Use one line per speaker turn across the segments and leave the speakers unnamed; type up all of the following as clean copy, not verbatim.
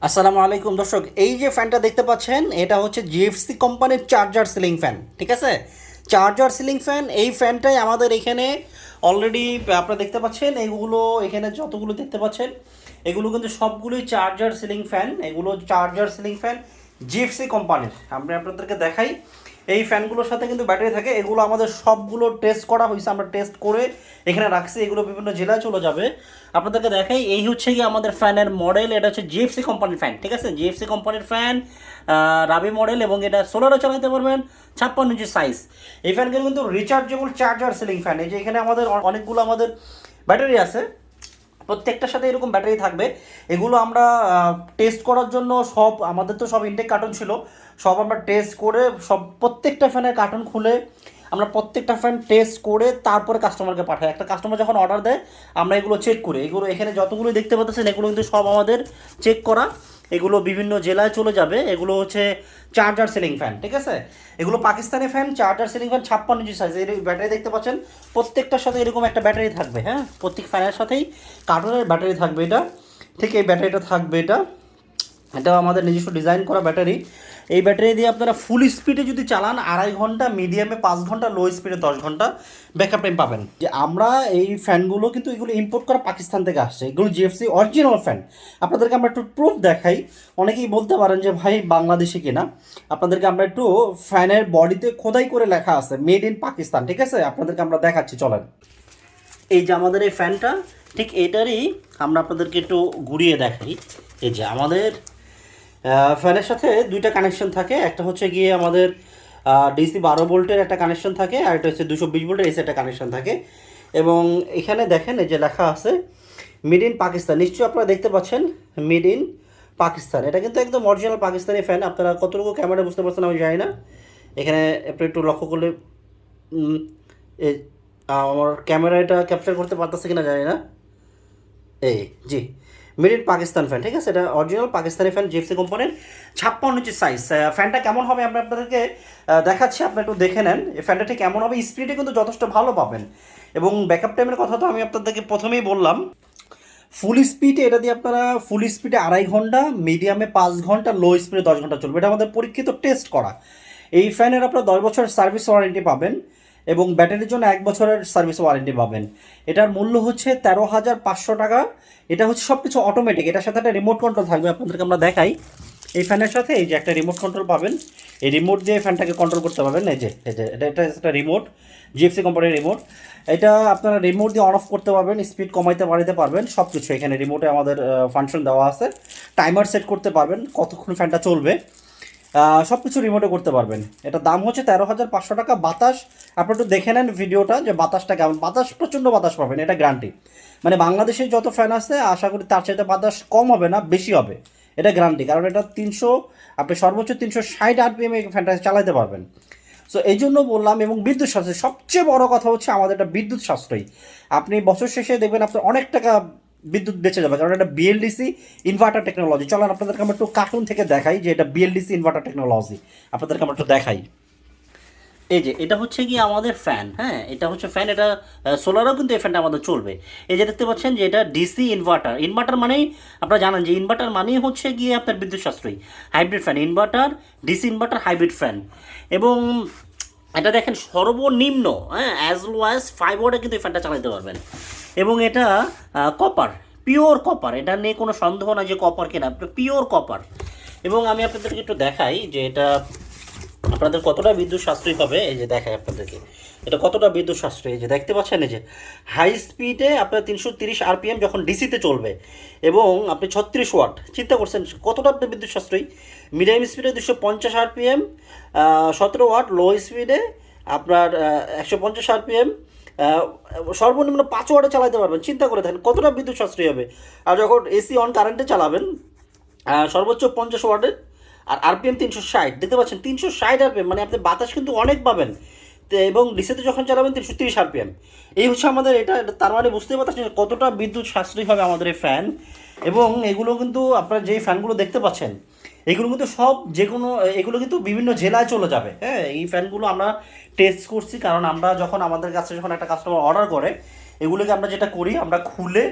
আসসালামু আলাইকুম দর্শক, এই যে ফ্যানটা দেখতে পাচ্ছেন এটা হচ্ছে জিএফসি কোম্পানির চার্জার সিলিং ফ্যান। ঠিক আছে, চার্জার সিলিং ফ্যান। এই ফ্যানটাই আমাদের এখানে অলরেডি আপনারা দেখতে পাচ্ছেন। এগুলো এখানে যতগুলো দেখতে পাচ্ছেন এগুলো কিন্তু সবগুলোই চার্জার সিলিং ফ্যান। এগুলো চার্জার সিলিং ফ্যান জিএফসি কোম্পানির। আমি আপনাদেরকে দেখাই, এই ফ্যানগুলোর সাথে কিন্তু ব্যাটারি থাকে। এগুলো আমাদের সবগুলো টেস্ট করা হয়েছে, আমরা টেস্ট করে এখানে রাখছি। এগুলো বিভিন্ন জেলায় চলে যাবে। আপনাদেরকে দেখাই, এই হচ্ছে কি আমাদের ফ্যানের মডেল। এটা হচ্ছে জিএফসি কোম্পানির ফ্যান। ঠিক আছে, জিএফসি কোম্পানির ফ্যান, রাবি মডেল, এবং এটা সোলারও চালাতে পারবেন, 56 ইঞ্চি সাইজ। এই ফ্যানগুলো কিন্তু রিচার্জেবল চার্জার সিলিং ফ্যান। এই যে এখানে আমাদের অনেকগুলো আমাদের ব্যাটারি আছে, প্রত্যেকটার সাথে এরকম ব্যাটারি থাকবে। এগুলো আমরা টেস্ট করার জন্য সব আমাদের তো সব ইনটেক কার্টন ছিল, সব আমরা টেস্ট করে সব প্রত্যেকটা ফ্যানের কার্টন খুলে আমরা প্রত্যেকটা ফ্যান টেস্ট করে তারপরে কাস্টমারকে পাঠাই। একটা কাস্টমার যখন অর্ডার দেয় আমরা এগুলো চেক করি। এগুলো এখানে যতগুলো দেখতে পাচ্ছেন এগুলো কিন্তু সব আমাদের চেক করা। এগুলো বিভিন্ন জেলায় চলে যাবে। এগুলো হচ্ছে চার্জার সিলিং ফ্যান। ঠিক আছে, এগুলো Pakistani fan, charger ceiling fan, 56 ইঞ্চি সাইজ। এই ব্যাটারি দেখতে পাচ্ছেন, প্রত্যেকটার সাথে এরকম একটা ব্যাটারি থাকবে। হ্যাঁ, প্রত্যেক ফ্যানের সাথেই কার্টুনের ব্যাটারি থাকবে। এটা ঠিক এই ব্যাটারিটা থাকবে। এটা আমাদের নিজস্ব ডিজাইন করা ব্যাটারি। এই ব্যাটারি দিয়ে আপনারা ফুল স্পিডে যদি চালান 2.5 ঘন্টা, মিডিয়ামে 5 ঘন্টা, লো স্পিডে 10 ঘন্টা ব্যাকআপ টাইম পাবেন। যে আমরা এই ফ্যানগুলো কিন্তু এগুলো ইম্পোর্ট করা পাকিস্তান থেকে আসছে। এগুলো জিএফসি অরিজিনাল ফ্যান। আপনাদেরকে আমরা একটু প্রুফ দেখাই। অনেকেই বলতে পারেন যে ভাই বাংলাদেশি কিনা। আপনাদেরকে আমরা একটু ফ্যানের বডিতে খোদাই করে লেখা আছে মেড ইন পাকিস্তান। ঠিক আছে, আপনাদেরকে আমরা দেখাচ্ছি, চলেন। এই যে আমাদের এই ফ্যানটা, ঠিক এটারই আমরা আপনাদেরকে একটু ঘুরিয়ে দেখাই। এই যে আমাদের ফ্যানের সাথে দুইটা কানেকশন থাকে। একটা হচ্ছে গিয়ে আমাদের ডিসি 12 ভোল্টের একটা কানেকশন থাকে, আর একটা হচ্ছে 220 ভোল্টের এসি একটা কানেকশন থাকে। এবং এখানে দেখেন এই যে লেখা আছে মেড ইন পাকিস্তান। নিশ্চয়ই আপনারা দেখতে পাচ্ছেন মেড ইন পাকিস্তান। এটা কিন্তু একদম অরিজিনাল পাকিস্তানি ফ্যান। আপনারা কতটুকু ক্যামেরা বুঝতে পারছেন আমি জানি না। এখানে আপনি একটু লক্ষ্য করলে আমার ক্যামেরা এটা ক্যাপচার করতে পারতেছে কিনা জানি না। এই জি, মেড ইন পাকিস্তান ফ্যান। ঠিক আছে, এটা অরিজিনাল পাকিস্তানি ফ্যান, জিএফসি কোম্পানির, 56 ইঞ্চি সাইজ। ফ্যানটা কেমন হবে আমরা আপনাদেরকে দেখাচ্ছি, আপনি একটু দেখে নেন। এই ফ্যানটা ঠিক কেমন হবে। স্পিডে কিন্তু যথেষ্ট ভালো পাবেন, এবং ব্যাকআপ টাইমের কথা তো আমি আপনাদেরকে প্রথমেই বললাম। ফুল স্পিডে এটা দিয়ে আপনারা ফুল স্পিডে 2.5 ঘন্টা, মিডিয়ামে 5 ঘন্টা, লো স্পিডে 10 ঘন্টা চলবে। এটা আমাদের পরীক্ষিত টেস্ট করা। এই ফ্যানের আপনারা 10 বছরের সার্ভিস ওয়ারেন্টি পাবেন, এবং ব্যাটারির জন্য 1 বছরের সার্ভিস ওয়ারেন্টি পাবেন। এটার মূল্য হচ্ছে 13,500 টাকা। এটা হচ্ছে সব কিছু অটোমেটিক। এটার সাথে একটা রিমোট কন্ট্রোল থাকবে, আপনাদেরকে আমরা দেখাই। এই ফ্যানের সাথে এই যে একটা রিমোট কন্ট্রোল পাবেন। এই রিমোট দিয়ে ফ্যানটাকে কন্ট্রোল করতে পারবেন। এই যে এটা এটা একটা রিমোট, জিএফসি কোম্পানির রিমোট। এটা আপনারা রিমোট দিয়ে অন অফ করতে পারবেন, স্পিড কমাইতে বাড়াতে পারবেন, সব কিছু এখানে রিমোটে আমাদের ফাংশন দেওয়া আছে। টাইমার সেট করতে পারবেন কতক্ষণ ফ্যানটা চলবে, সব কিছু রিমোটে করতে পারবেন। এটার দাম হচ্ছে 13,500 টাকা। বাতাস আপনি একটু দেখে নেন ভিডিওটা, যে বাতাসটা কেমন। বাতাস প্রচণ্ড বাতাস পাবেন, এটা গ্যারান্টি। মানে বাংলাদেশে যত ফ্যান আছে আশা করি তার চাইতে বাতাস কম হবে না, বেশি হবে, এটা গ্যারান্টি। কারণ এটা 300, আপনি সর্বোচ্চ 360 আরপিএম এই ফ্যানটা চালাতে পারবেন। সো এই জন্য বললাম। এবং বিদ্যুৎ সাশ্রয়, সবচেয়ে বড় কথা হচ্ছে আমাদের এটা বিদ্যুৎ সাশ্রয়ী। আপনি বছর শেষে দেখবেন আপনার অনেক টাকা বিদ্যুৎ বেঁচে যাবে, কারণ এটা বিএলডিসি ইনভার্টার টেকনোলজি। চলেন আপনাদেরকে আমরা একটু কার্টুন থেকে দেখাই যে এটা বিএলডিসি ইনভার্টার টেকনোলজি। আপনাদেরকে আমরা একটু দেখাই। এই যে এটা হচ্ছে কি আমাদের ফ্যান। হ্যাঁ, এটা হচ্ছে ফ্যান। এটা সোলারও কিন্তু এই ফ্যানটা আমাদের চলবে। এই যে দেখতে পাচ্ছেন যে এটা ডিসি ইনভার্টার। ইনভার্টার মানেই আপনারা জানেন যে ইনভার্টার মানেই হচ্ছে গিয়ে আপনার বিদ্যুৎ সাশ্রয়ী। Hybrid fan, inverter, DC inverter, hybrid fan. এবং এটা দেখেন সর্বনিম্ন, হ্যাঁ, অ্যাজ লো অ্যাজ 5 ওয়াটে কিন্তু এই ফ্যানটা চালাতে পারবেন। এবং এটা কপার, পিওর কপার। এটা নিয়ে কোনো সন্দেহ না যে কপার কিনা, পিওর কপার। এবং আমি আপনাদেরকে একটু দেখাই যে এটা আপনাদের কতটা বিদ্যুৎ সাশ্রয়ী হবে। এই যে দেখাই আপনাদেরকে এটা কতটা বিদ্যুৎ সাশ্রয়ী। এই যে দেখতে পাচ্ছেন, এই যে হাই স্পিডে আপনার 330 আরপিএম যখন ডিসিতে চলবে, এবং আপনি 36 ওয়াট, চিন্তা করছেন কতটা আপনার বিদ্যুৎ সাশ্রয়ী। মিডিয়াম স্পিডে 250 আরপিএম, 17 ওয়াট, লো স্পিডে আপনার 150 আরপিএম, সর্বনিম্ন 5 ওয়াটে চালাতে পারবেন। চিন্তা করে দেখেন কতটা বিদ্যুৎ সাশ্রয়ী হবে। আর যখন এসি অন কারেন্টে চালাবেন সর্বোচ্চ 50 ওয়াটের, আর আরপিএম 360, দেখতে পাচ্ছেন 360 আরপিএম, মানে আপনি বাতাস কিন্তু অনেক পাবেন। তো এবং ডিসিতে যখন চালাবেন 330 আরপিএম। এই হচ্ছে আমাদের তার মানে বুঝতেই পারছেন কতটা বিদ্যুৎ সাশ্রয়ী হবে আমাদের এই ফ্যান। এবং এগুলো কিন্তু আপনারা যেই ফ্যানগুলো দেখতে পাচ্ছেন এগুলো কিন্তু সব যে কোনো, এগুলো কিন্তু বিভিন্ন জেলায় চলে যাবে। হ্যাঁ, এই ফ্যানগুলো আমরা টেস্ট করছি, কারণ আমরা যখন আমাদের কাছে যখন একটা কাস্টমার অর্ডার করে এগুলোকে আমরা যেটা করি, আমরা খুলে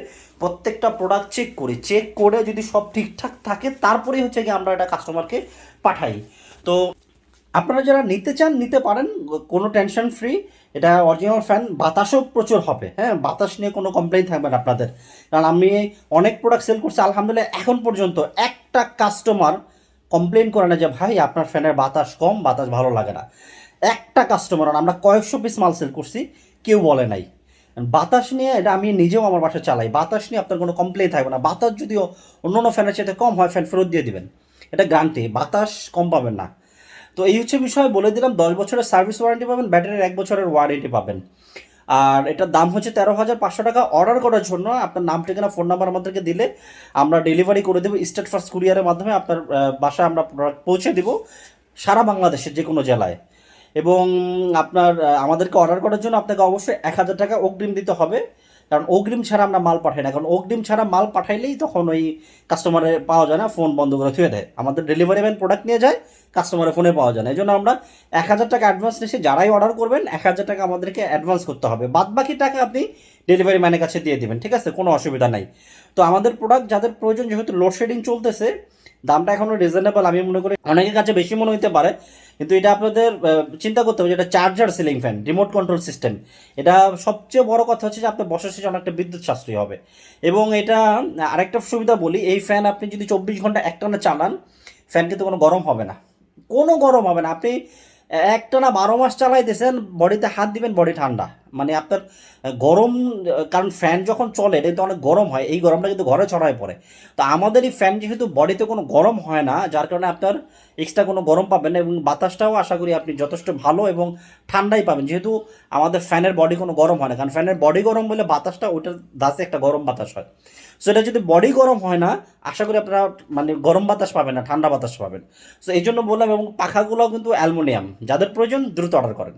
প্রত্যেকটা প্রোডাক্ট চেক করে যদি সব ঠিকঠাক থাকে তারপরেই হচ্ছে কি আমরা এটা কাস্টমারকে পাঠাই। তো আপনারা যারা নিতে চান নিতে পারেন, কোনো টেনশন ফ্রি। এটা অরিজিনাল ফ্যান, বাতাসও প্রচুর হবে, হ্যাঁ, বাতাস নিয়ে কোনো কমপ্লেইন থাকবে না আপনাদের। কারণ আমি অনেক প্রোডাক্ট সেল করছি, আলহামদুলিল্লাহ এখন পর্যন্ত একটা কাস্টমার কমপ্লেন করে না যে ভাই আপনার ফ্যানের বাতাস কম, বাতাস ভালো লাগে না। একটা কাস্টমার, আমরা কয়েকশো পিস মাল সেল করছি, কেউ বলে নাই। বাতাস নিয়ে এটা আমি নিজেও আমার বাসায় চালাই, বাতাস নিয়ে আপনার কোনো কমপ্লেন থাকবে না। বাতাস যদিও অন্য অন্য ফ্যানের চাইতে কম হয়, ফ্যান ফেরত দিয়ে দিবেন, এটা গ্যারান্টি, বাতাস কম পাবেন না। তো এই হচ্ছে বিষয়, বলে দিলাম। 10 বছরের সার্ভিস ওয়ারেন্টি পাবেন, ব্যাটারির 1 বছরের ওয়ারেন্টি পাবেন। আর এটার দাম হচ্ছে 13,500 টাকা। অর্ডার করার জন্য আপনার নাম, ঠিকানা, ফোন নাম্বার আমাদেরকে দিলে আমরা ডেলিভারি করে দেবো স্টেট ফার্স্ট কুরিয়ারের মাধ্যমে। আপনার বাসায় আমরা প্রোডাক্ট পৌঁছে দিব সারা বাংলাদেশের যে কোনো জেলায়। এবং আপনার আমাদেরকে অর্ডার করার জন্য আপনাকে অবশ্যই 1,000 টাকা অগ্রিম দিতে হবে, কারণ অগ্রিম ছাড়া আমরা মাল পাঠাই না। কারণ অগ্রিম ছাড়া মাল পাঠাইলেই তখন ওই কাস্টমারে পাওয়া যায় না, ফোন বন্ধ করে থুয়ে দেয়। আমাদের ডেলিভারি ম্যান প্রোডাক্ট নিয়ে যায়, কাস্টমারের ফোনে পাওয়া যায় না। এই জন্য আমরা 1,000 টাকা অ্যাডভান্স নিচ্ছি। যারাই অর্ডার করবেন 1,000 টাকা আমাদেরকে অ্যাডভান্স করতে হবে, বাদ বাকি টাকা আপনি ডেলিভারি ম্যানের কাছে দিয়ে দেবেন, ঠিক আছে, কোনো অসুবিধা নাই। তো আমাদের প্রোডাক্ট যাদের প্রয়োজন, যেহেতু লোডশেডিং চলতেছে, দামটা এখনও রিজনেবল, আমি মনে করি অনেকের কাছে বেশি মনে হতে পারে, কিন্তু এটা আপনাদের চিন্তা করতে হবে যে এটা charger ceiling fan, remote control system. এটা সবচেয়ে বড় কথা হচ্ছে যে আপনার বসার শেষে অনেকটা বিদ্যুৎ সাশ্রয়ী হবে। এবং এটা আরেকটা সুবিধা বলি, এই ফ্যান আপনি যদি 24 ঘন্টা একটানা চালান, ফ্যান কিন্তু কোনো গরম হবে না, কোনো গরম হবে না। আপনি একটানা 12 মাস চালাইতেছেন, বডিতে হাত দিবেন, বডি ঠান্ডা। মানে আপনার গরম, কারণ ফ্যান যখন চলে এটা কিন্তু অনেক গরম হয়, এই গরমটা কিন্তু ঘরে ছড়ায় পড়ে। তো আমাদের এই ফ্যান যেহেতু বডিতে কোনো গরম হয় না, যার কারণে আপনার এক্সট্রা কোনো গরম পাবেন না, এবং বাতাসটাও আশা করি আপনি যথেষ্ট ভালো এবং ঠান্ডাই পাবেন, যেহেতু আমাদের ফ্যানের বডি কোনো গরম হয় না। কারণ ফ্যানের বডি গরম বলে বাতাসটা ওইটার দাসে একটা গরম বাতাস হয়। সো এটা যদি বডি গরম হয় না, আশা করি আপনারা মানে গরম বাতাস পাবেন না, ঠান্ডা বাতাস পাবেন। সো এই জন্য বললাম। এবং পাখাগুলোও কিন্তু অ্যালুমিনিয়াম, যাদের প্রয়োজন দ্রুত অর্ডার করেন।